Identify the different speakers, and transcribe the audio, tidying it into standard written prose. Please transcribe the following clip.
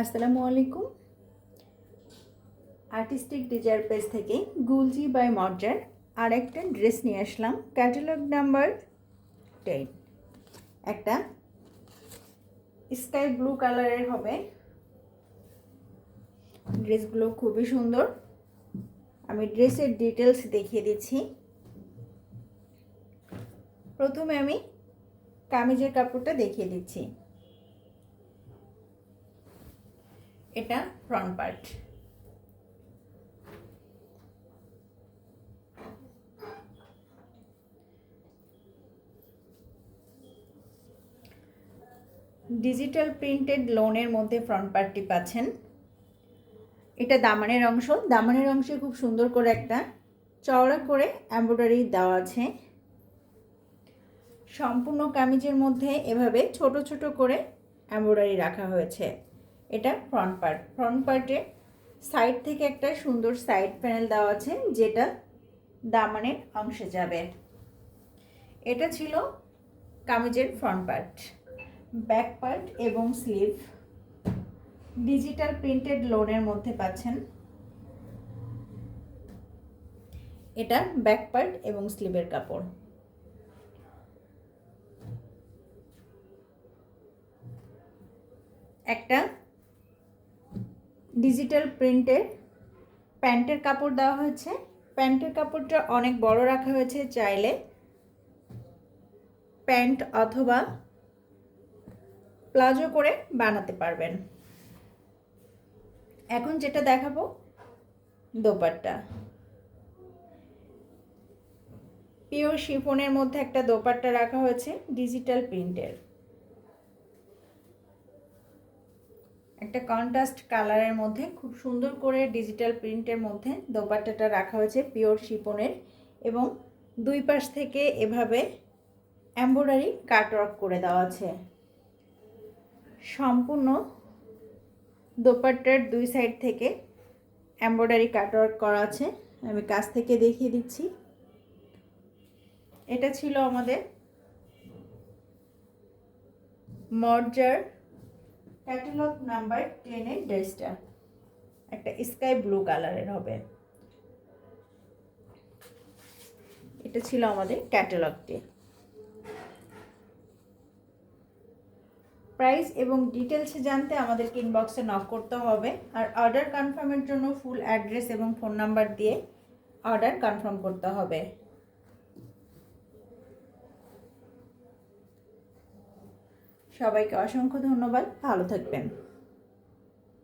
Speaker 1: আসসালামু আলাইকুম। Artistic desire page থেকে গুলজি বাই মর্জার আরেকটা ড্রেস নিয়ে আসলাম। Catalogue number 10। একটা স্কাই ব্লু কালারের হবে। ড্রেসগুলো খুবই সুন্দর। আমি ড্রেসের ডিটেলস দেখিয়ে দিচ্ছি। প্রথমে আমি কামিজের কাপড়টা দেখিয়ে দিচ্ছি। এটা ফ্রন্ট পার্ট। ডিজিটাল প্রিন্টেড লোনের মধ্যে ফ্রন্ট পার্টটি পাচ্ছেন। এটা দামানের অংশ। দামানের অংশে খুব সুন্দর করে একটা চওড়া করে এমব্রয়ডারি দেওয়া আছে। সম্পূর্ণ কামিজের মধ্যে এভাবে ছোট ছোট করে এমব্রয়ডারি রাখা হয়েছে। এটা ফ্রন্ট পার্ট। ফ্রন্ট পার্টে সাইড থেকে একটা সুন্দর সাইড প্যানেল দেওয়া আছে, যেটা দামানের অংশে যাবে। এটা ছিল কামিজের ফ্রন্ট পার্ট। ব্যাক পার্ট এবং স্লিভ ডিজিটাল প্রিন্টেড লোনের মধ্যে পাচ্ছেন। এটা ব্যাক পার্ট এবং স্লিভের কাপড়। একটা ডিজিটাল প্রিন্টের প্যান্টের কাপড় দেওয়া হয়েছে। প্যান্টের কাপড়টা অনেক বড় রাখা হয়েছে, চাইলে প্যান্ট অথবা প্লাজো করে বানাতে পারবেন। এখন যেটা দেখাবো দোপাট্টা। পিওর শিফনের মধ্যে একটা দোপাট্টা রাখা হয়েছে ডিজিটাল প্রিন্টের। একটা কন্ট্রাস্ট কালারের মধ্যে খুব সুন্দর করে ডিজিটাল প্রিন্টের মধ্যে দোপাট্টাটা রাখা হয়েছে পিওর শিফনের, এবং দুই পাশ থেকে এভাবে এমব্রয়ডারি কাটওয়ার্ক করে দেওয়া আছে। সম্পূর্ণ দোপাট্টার দুই সাইড থেকে এমব্রয়ডারি কাটওয়ার্ক করা আছে। আমি কাছ থেকে দেখিয়ে দিচ্ছি। এটা ছিল আমাদের মর্জার ক্যাটালগ নাম্বার 10 এর ড্রেসটা। একটা স্কাই ব্লু কালারের হবে। এটা ছিল আমাদের ক্যাটালগটি। প্রাইস এবং ডিটেলস জানতে আমাদেরকে ইনবক্সে নক করতে হবে। আর অর্ডার কনফার্মের জন্য ফুল অ্যাড্রেস এবং ফোন নাম্বার দিয়ে অর্ডার কনফার্ম করতে হবে। সবাইকে অসংখ্য ধন্যবাদ। ভালো থাকবেন।